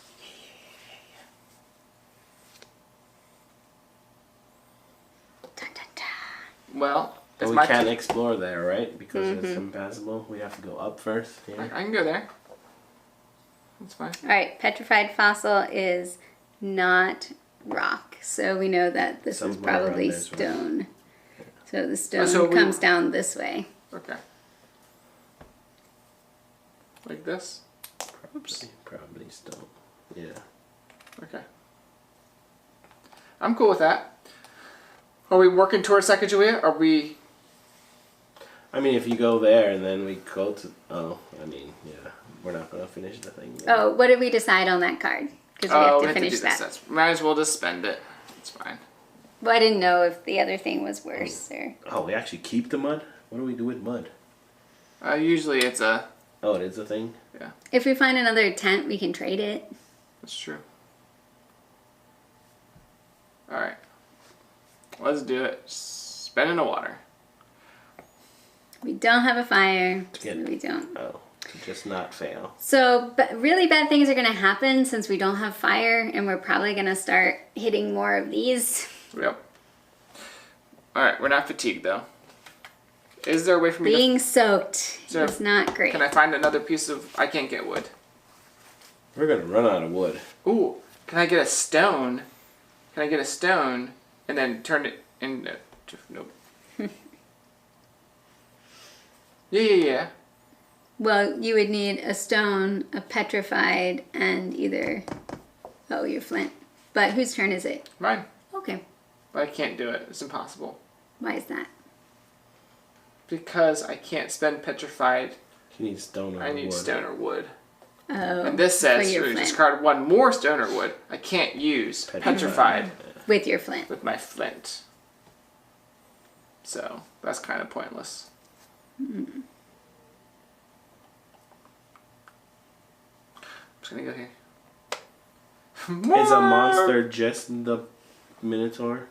Dun, dun, dun. Well, But it's we my can't turn. explore there, right? Because it's impassable. We have to go up first. I Yeah. can go there. That's fine. All right, petrified fossil is not rock, so we know that this is Somewhere around probably there is rock. stone. So the stone so we- comes down this way. Okay. Like this? Probably still. Yeah. Okay. I'm cool with that. Are we working towards Sacagawea? Are we... I mean, if you go there and then we go to... Oh, I mean, yeah. We're not going to finish the thing. yet. Oh, what did we decide on that card? Because we have to finish do that. this. Might as well just spend it. It's fine. Well, I didn't know if the other thing was worse or. Oh, we actually keep the mud? What do we do with mud? Usually it's a... Oh, it is a thing? Yeah, If we find another tent, we can trade it. that's true. Alright. Let's do it. Spend in the water. We don't have a fire. So Good. we don't. Oh, to just not fail. So, but really bad things are going to happen since we don't have fire, and we're probably going to start hitting more of these. Yep. Alright, we're not fatigued though. Is there a way for me to... Being soaked there- is not great. Can I find another piece of... I can't get wood. We're going to run out of wood. Ooh, can I get a stone? Can I get a stone and then turn it into... Nope. Yeah. Well, you would need a stone, a petrified, and either. Oh, your flint. But whose turn is it? Mine. Okay. But I can't do it. It's impossible. Why is that? Because I can't spend petrified. You need stone or I need wood. stone or wood. Oh. And this says for your to flint. discard one more stone or wood. I can't use petrified With your flint. with my flint. So that's kind of pointless. I'm just gonna go here. Is a monster just the Minotaur?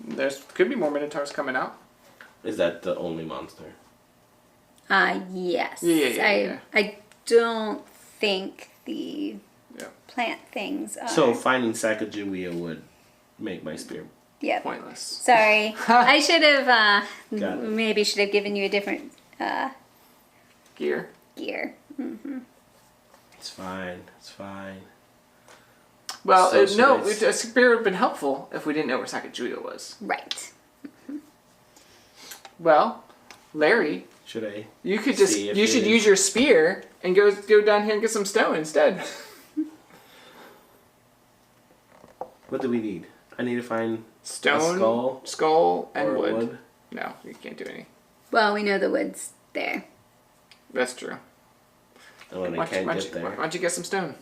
There's could be more minotaurs coming out. Is that the only monster? Yes. Yeah. I don't think the Yeah. plant things are. So finding Sacagawea would make my spear. Yep. Pointless. Sorry. I should have, Got it. maybe should have given you a different Gear. gear. It's fine. It's fine. Well, So should I a spear would have been helpful if we didn't know where Sacagawea was. Right. Well, Larry, Should I? you could See if you should it- use your spear and go down here and get some stone instead. What do we need? I need to find Stone, skull, and or wood. No, you can't do any. Well, we know the wood's there. That's true. And when I Why can't don't get you- there. why don't you get some stone?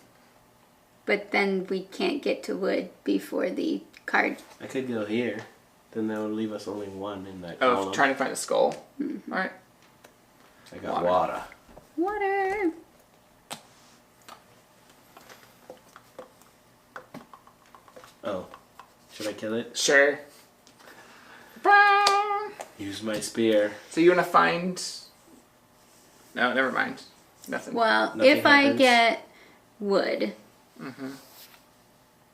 But then we can't get to wood before the card. I could go here. Then that would leave us only one in that Oh, column. trying to find a skull. All right. I got water. Water. Oh. Should I kill it? Sure. Use my spear. So you want to find... No, never mind. Nothing. Well, Nothing if I happens. get wood,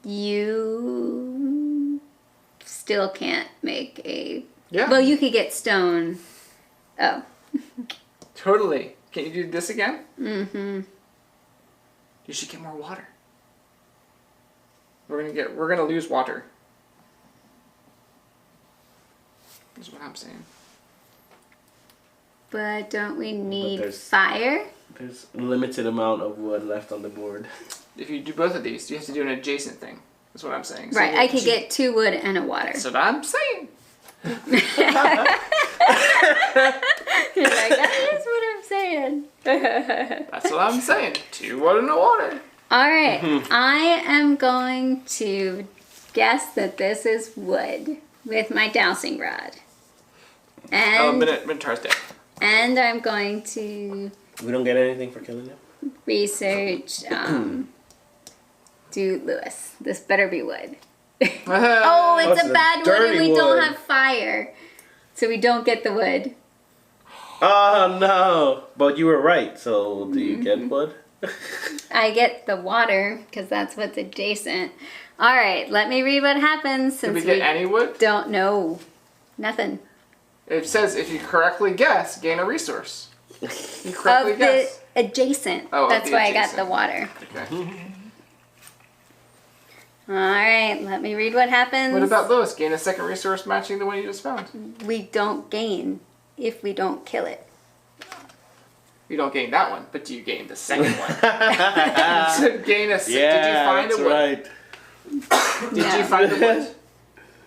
you still can't make a. Yeah. Well, you could get stone. Oh. Totally. Can you do this again? Mm-hmm. You should get more water. We're gonna lose water. Is what I'm saying. But don't we need there's- fire? There's a limited amount of wood left on the board. If you do both of these, you have to do an adjacent thing. That's what I'm saying. So Right, we'll I could see- get 2 wood and a water. That's what I'm saying. You're like, that's what I'm saying. That's what I'm saying. 2 wood and a water. All right, I am going to guess that this is wood with my dowsing rod. And, Minotaur's dead. and I'm going to We don't get anything for killing him? research, do Lewis. This better be wood. Oh, it's That's a a bad wood and dirty we don't wood. have fire. So we don't get the wood. Oh, no. But you were right. So do you get wood? I get the water because that's what's adjacent. All right, let me read what happens Did since we get any wood? don't know. Nothing. It says if you correctly guess, gain a resource. You correctly Of guess. the adjacent. Oh, of That's the why I got adjacent. the water. Okay. All right, let me read what happens. What about Lewis? Gain a second resource matching the one you just found. We don't gain if we don't kill it. You don't gain that one, but do you gain the second one? So gain a. Yeah, did you find that's a wood? right. Did No. you find the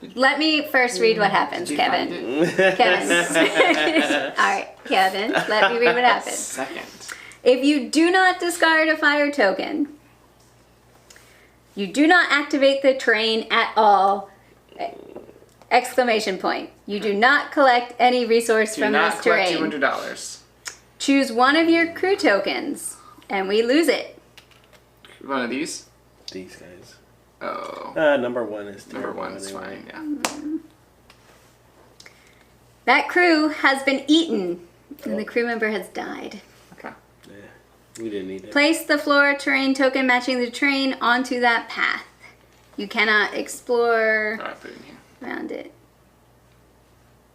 wood? Let me first read what happens, Did you find Kevin. it? Kevin. All right, Kevin, let me read what happens. Second. If you do not discard a fire token, you do not activate the terrain at all. Exclamation point. You do not collect any resource Do from not this collect terrain. $200. Choose one of your crew tokens, and we lose it. One of these. These guys. Oh. Number 1 is Number terrible 1 is anyway. fine. Yeah. That crew has been eaten, and the crew member has died. Okay. Yeah, we didn't need it. Place the Flora terrain token matching the terrain onto that path. You cannot explore All right, put it in here. around it.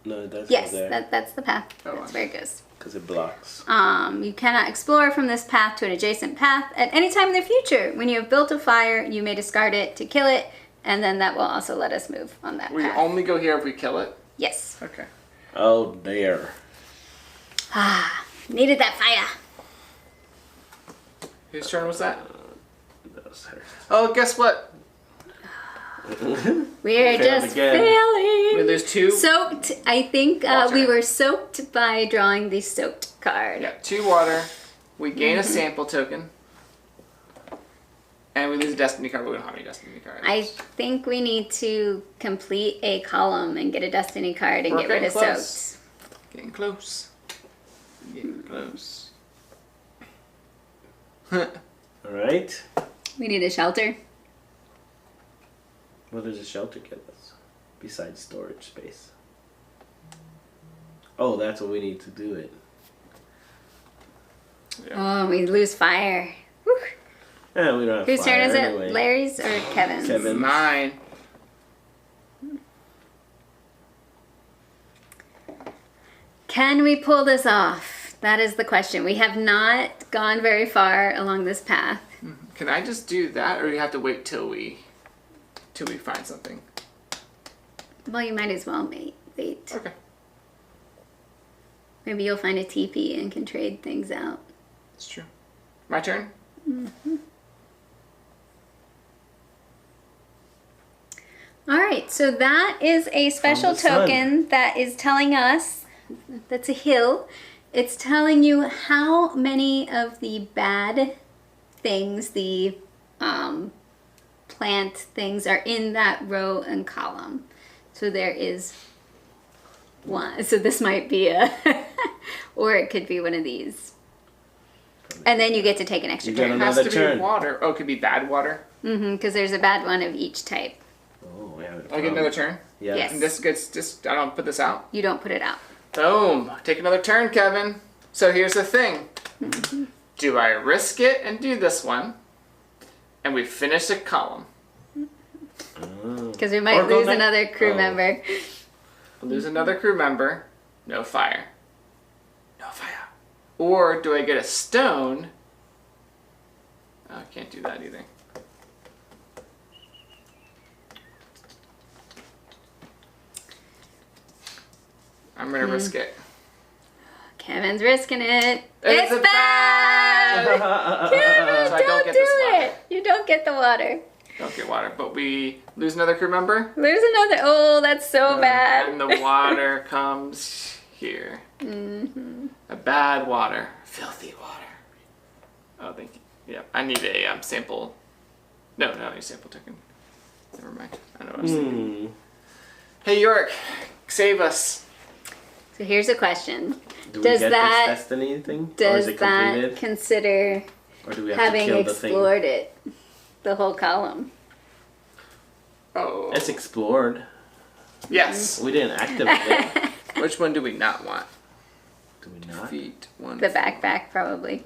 No, it does Yes, go there. that's the path. Oh, That's I where it goes. Because it blocks. You cannot explore from this path to an adjacent path at any time in the future. When you have built a fire, you may discard it to kill it, and then that will also let us move on that We path. only go here if we kill it. Yes. Okay. Oh, there. Ah, needed that fire. Whose turn was that? That was her. Oh, guess what? We're Failed just again. We failing. lose 2. Soaked. I think Water. we were soaked by drawing the soaked card. Yeah, 2 water. We gain a sample token. And we lose a destiny card, but we don't have any destiny cards. I think we need to complete a column and get a destiny card and We're get rid of getting close. soaked. Getting close. Getting close. Alright. We need a shelter. What does a shelter get us? Besides storage space. Oh, that's what we need to do it. Oh, we lose fire. Whew. Yeah, we don't have Whose fire turn is anyway. it? Larry's or Kevin's? Kevin. Mine. Can we pull this off? That is the question. We have not gone very far along this path. Can I just do that, or do you have to wait till we find something? Well, you might as well wait. Okay. Maybe you'll find a teepee and can trade things out. It's true. My turn? All right, so that is a special the sun. token that is telling us, that's a hill. It's telling you how many of the bad things, the plant things are in that row and column. So there is one. So this might be a, or it could be one of these. And then you get to take an extra You get turn. It has Another to turn. be water. Oh, it could be bad water. Because there's a bad one of each type. Oh, we have it. I get another turn. Yeah. Yes. And this gets just, I don't put this out. You don't put it out. Boom. Take another turn, Kevin. So here's the thing. Do I risk it and do this one? And we finish a column. Because we might Or go lose back- another crew Oh. member. Lose another crew member. No fire. No fire. Or do I get a stone? Oh, I can't do that either. I'm gonna risk it. Kevin's risking it. It's It's a bad! Kevin, So I don't don't get do this water. it. You don't get the water. Don't get water, but we lose another crew member. There's another. Oh, that's so bad. And the water comes here. A bad water. Filthy water. Oh, thank you. Yeah, I need a sample. No, I don't need a sample token. Never mind. I know what I was thinking. Hey, York, save us. So here's a question. Do we Does get that- this destiny thing? Or Does is it that completed? consider Or do we have to having kill the thing? explored it? The whole column. Oh. It's explored. Yes. We didn't activate it. Which one do we not want? Do we not? Feet. One. The backpack, probably.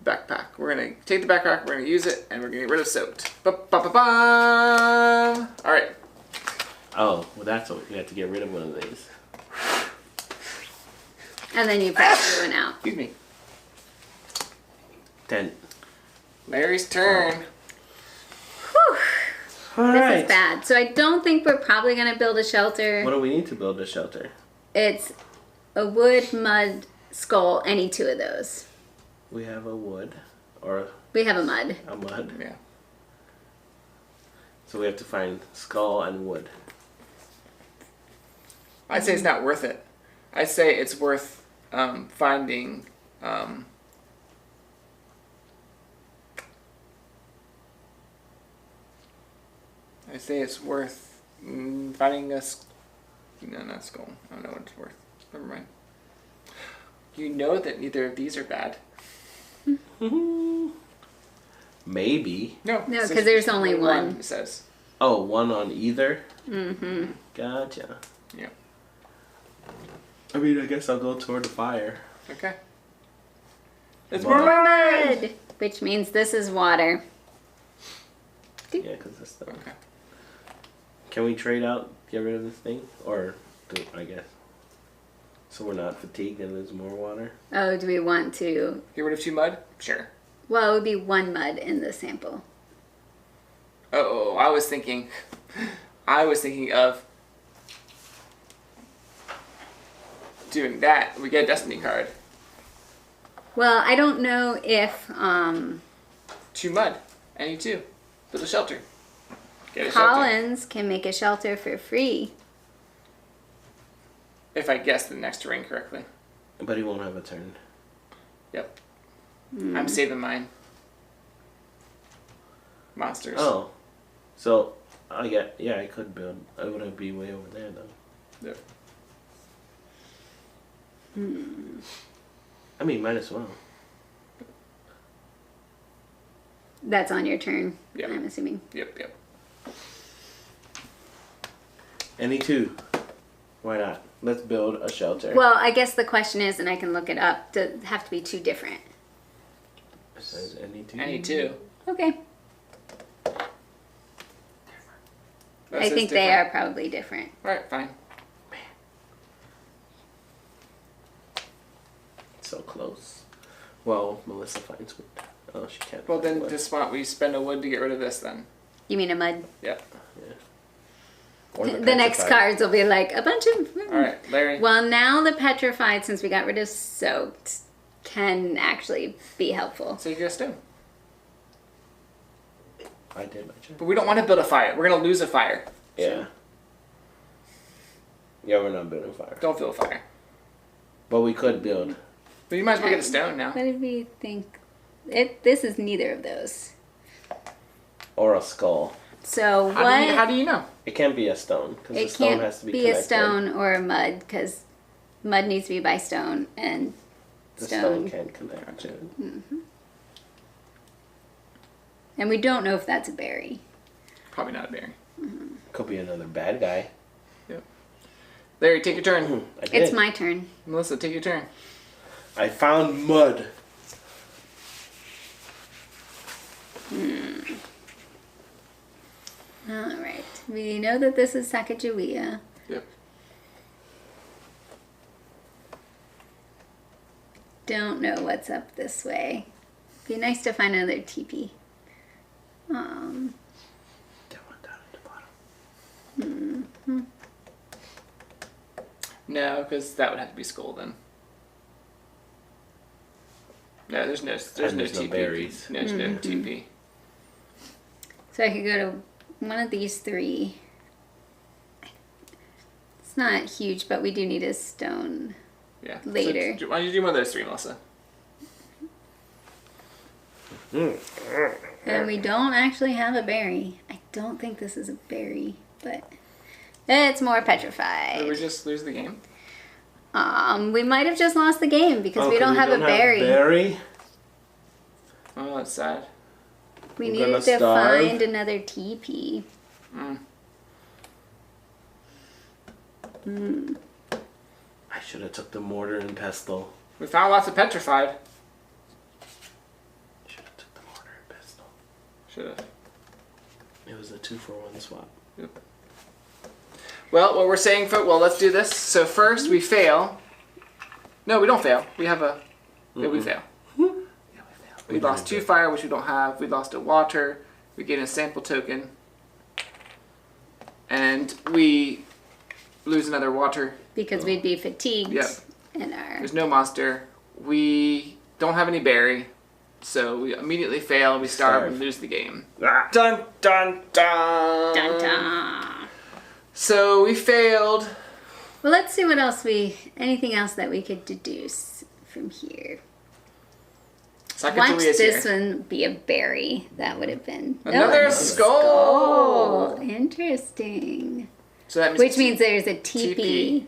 Backpack. We're gonna take the backpack. We're gonna use it, and we're gonna get rid of soaked. Ba-ba-ba-bum. All right. Oh, well, that's what we have to get rid of one of these. And then you put the one out. Excuse me. Tent. Larry's turn. Whew. All This right. is bad. So I don't think we're probably going to build a shelter. What do we need to build a shelter? It's a wood, mud, skull, any two of those. We have a wood or We have a mud. a mud. Yeah. So we have to find skull and wood. I say it's not worth it. I say it's worth finding. I say it's worth finding a. No, not skull. I don't know what it's worth. Never mind. You know that neither of these are bad. Maybe. No, No, it 'cause says there's only one. It says. Oh, one on either? Mm-hmm. Gotcha. Yeah. I mean, I guess I'll go toward the fire. Okay. It's Mud. more mud. Mud, which means this is water. Yeah, because that's the... Okay. Can we trade out, get rid of this thing? Or, I guess. So we're not fatigued and there's more water? Oh, do we want to? Get rid of 2 mud? Sure. Well, it would be 1 mud in the sample. Oh, I was thinking of doing that. We get a destiny card. Well, I don't know if 2 mud. Any 2. Build a shelter. Get a shelter. Collins can make a shelter for free. If I guess the next terrain correctly. But he won't have a turn. Yep. I'm saving mine. Monsters. Oh. So, I could build. I would be way over there, though. Yep. I mean, might as well. That's on your turn, Yeah. I'm assuming. Yep. Any 2. Why not? Let's build a shelter. Well, I guess the question is, and I can look it up, does it have to be 2 different? It says any 2. Any 2. Okay. That I says think they different. are probably different. Alright, fine. So close. Well, Melissa finds wood. Oh, she can't. Well, find then wood. just why don't we spend a wood to get rid of this then? You mean a mud? Yep. Or The next petrified. cards will be like a bunch of... Alright, Larry. Well, now the petrified, since we got rid of soaked, can actually be helpful. So you get a stone. I did my job. But we don't want to build a fire. We're going to lose a fire. Yeah. Yeah, we're not building fire. Don't build a fire. But we could build. But you might as well get a stone now. What did we think? This is neither of those. Or a skull. So How do you know? It can't be a stone. Because the It stone can't has to be be connected. a stone or a mud, because mud needs to be by stone, and The stone can't connect. Gotcha. And we don't know if that's a berry. Probably not a berry. Could be another bad guy. Yep. Larry, take your turn. I did. It's my turn. Melissa, take your turn. I found mud. All right. We know that this is Sacagawea. Yep. Don't know what's up this way. Be nice to find another teepee. That one down at the bottom. No, because that would have to be skull then. No, there's no And there's no TP. berries. No, there's no TP. So I could go to one of these 3. It's not huge, but we do need a stone. Yeah. later. So, why don't you do one of those 3, Melissa? And we don't actually have a berry. I don't think this is a berry, but it's more petrified. Did we just lose the game? We might have just lost the game because we don't have a berry. Berry? Oh, that's sad. We We're needed gonna to starve. find another TP. I should have took the mortar and pestle. We found lots of petrified. Should have took the mortar and pestle. Should have. It was a 2-for-1 swap. Yep. Well, what we're saying, well, let's do this. So first we fail. No, we don't fail. We have a. Yeah, we fail. Yeah, we fail. We lost 2 fire, which we don't have. We lost a water. We gain a sample token. And we lose another water. Because we'd be fatigued. Yep. And our There's no monster. We don't have any berry. So we immediately fail. We starve and lose the game. Ah. Dun, dun, dun. dun dun. So we failed. Well, let's see what else anything else that we could deduce from here. Watch this one be a berry. That would have been Another skull. Interesting. So that means Which means there's a TP TP.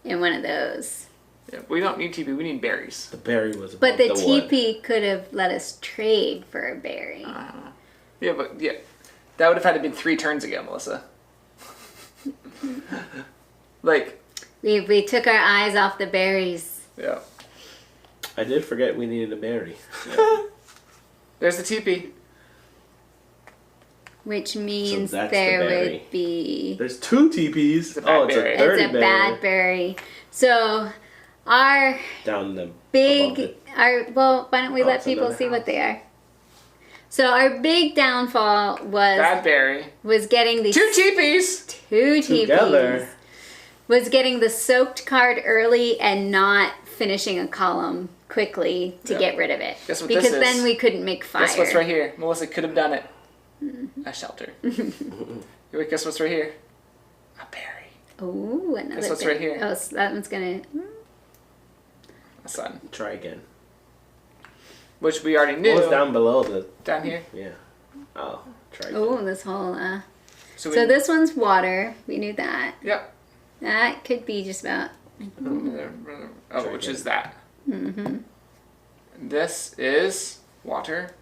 in one of those. Yeah, we don't need TP. We need berries. The berry was above But the wood. TP could have let us trade for a berry. Yeah, but yeah, that would have had to been 3 turns ago, Melissa. Like, We took our eyes off the berries. yeah. I did forget we needed a berry. There's the TP. Which means that's there the berry. would be... There's 2 TPs. a bad berry. it's a dirty It's a berry. bad berry. So our Down the above big... it. Well, why don't we let it's people another see what house. they are? So our big downfall Bad berry. was getting these 2 TPs. 2 TPs. Together. Was getting the soaked card early and not finishing a column quickly to Yeah. get rid of it. Guess what because this is? then we couldn't make fire. Guess what's right here? Melissa could have done it. A shelter. Wait, guess what's right here? A berry. Ooh, another Guess what's berry. right here? Oh, so that one's gonna... A sun. Try again. Which we already knew. What was down below the... Down here. Yeah. Oh, try again. Oh, this whole... So, So this one's water. We knew that. Yep. That could be just about... Oh, Try which again. is that? Mm-hmm. This is water.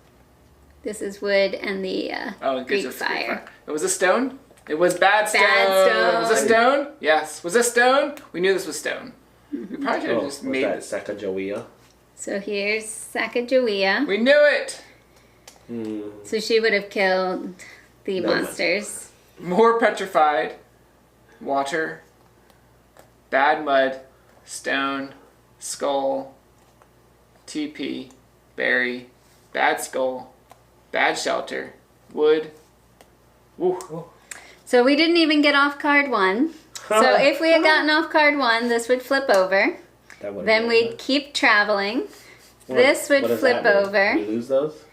This is wood and the Oh, it gives Greek us Greek fire. It was a stone? It was bad stone. Bad Was it stone. stone? Yes. Was this stone? We knew this was stone. We probably should have Oh, just was made that this. Sacagawea? So here's Sacagawea. We knew it! So she would have killed the No monsters. More petrified. Water. Bad mud. Stone. Skull. TP. Berry. Bad skull. Bad shelter. Wood. Woo. So we didn't even get off card 1. So if we had gotten off card 1, this would flip over. That would've Then been we'd good. keep traveling. What- This would what does flip that mean? over. We lose those?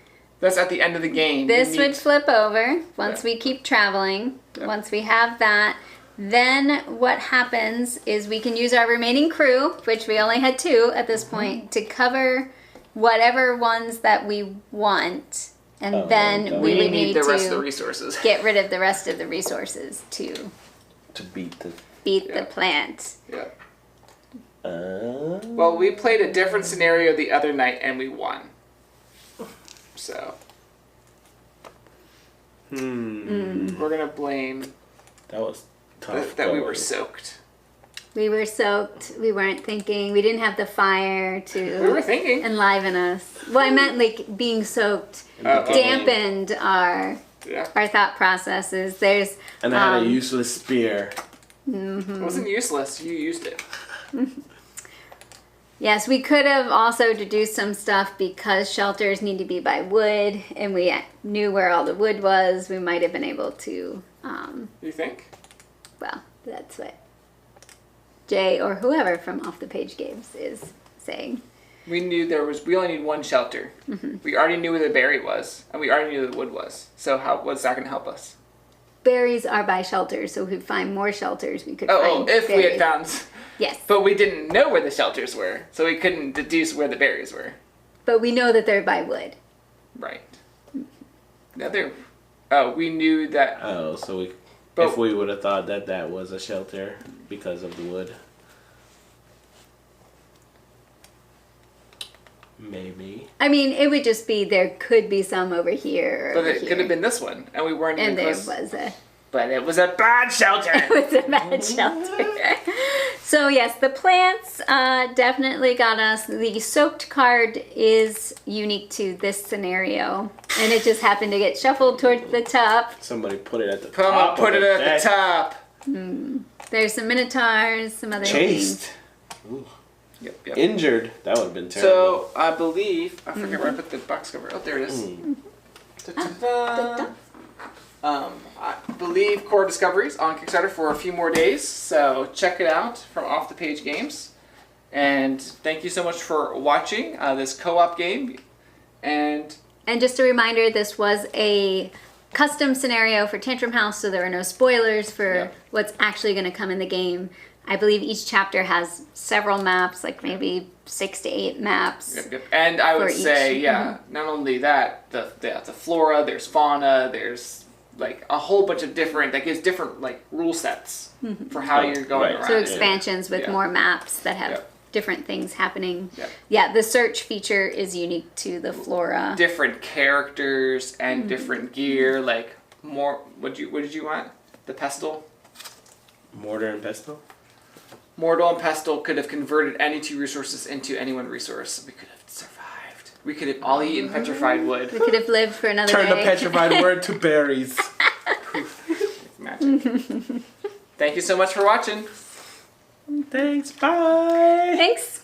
That's at the end of the game. This We would need- flip over once Yeah. we keep traveling. Yeah. Once we have that, then what happens is we can use our remaining crew, which we only had 2 at this point, to cover whatever ones that we want. And Oh, then okay. we We would need need the rest of the to resources. get rid of the rest of the resources to To beat the... beat Yeah. the plant. Yeah. Uh, Well, we played a different scenario the other night and we won. So we're gonna blame that was tough. that we were going. soaked. We were soaked. We weren't thinking. We didn't have the fire We were to thinking. enliven us. Well, I meant like being soaked dampened our Yeah. thought processes. There's And I had a useless spear. It wasn't useless. You used it. yes, we could have also deduced some stuff because shelters need to be by wood, and we knew where all the wood was. We might have been able to. You think? Well, that's what Jay or whoever from Off the Page Games is saying. We knew we only need 1 shelter. We already knew where the berry was, and we already knew where the wood was. So what's that gonna help us? berries are by shelters, so if we find more shelters, we could Oh, find if we had berries. found... Yes, But we didn't know where the shelters were, so we couldn't deduce where the berries were. but we know that they're by wood. Right. Now they're... Oh, we knew that... Oh, so But- if we would have thought that that was a shelter because of the wood. Maybe. I mean, it would just be there could be some over here. Or But over it here. could have been this one, and we weren't And even there close. was a But it was a bad shelter! with a bad shelter. So yes, the plants definitely got us. The soaked card is unique to this scenario, and it just happened to get shuffled towards the top. Somebody put it at the Come top. on, put of it at deck. the top! There's some minotaurs, some other things. Chased. Ooh. Yep. Injured. That would have been terrible. So, I believe... I forget where I put the box cover. Oh, there it is. Ta-ta-da. I believe Core Discovery's on Kickstarter for a few more days, so check it out from Off the Page Games. And thank you so much for watching this co-op game. And And just a reminder, this was a custom scenario for Tantrum House, so there are no spoilers for Yeah. what's actually going to come in the game. I believe each chapter has several maps, like maybe 6 to 8 maps. yep. And I would For each. say, not only that, the flora, there's fauna, there's like a whole bunch of different, that gives different like rule sets for how you're going Right. around. So it. expansions with Yeah. more maps that have Yep. different things happening. Yep. Yeah, the search feature is unique to the Flora. Different characters and different gear, like more. What did you want? The pestle. Mortar and pestle? Mortal and pestle could have converted any 2 resources into any 1 resource. We could have survived. We could have all eaten petrified wood. We could have lived for another Turn the day. petrified word to berries. Magic. Thank you so much for watching. Thanks. Bye. Thanks.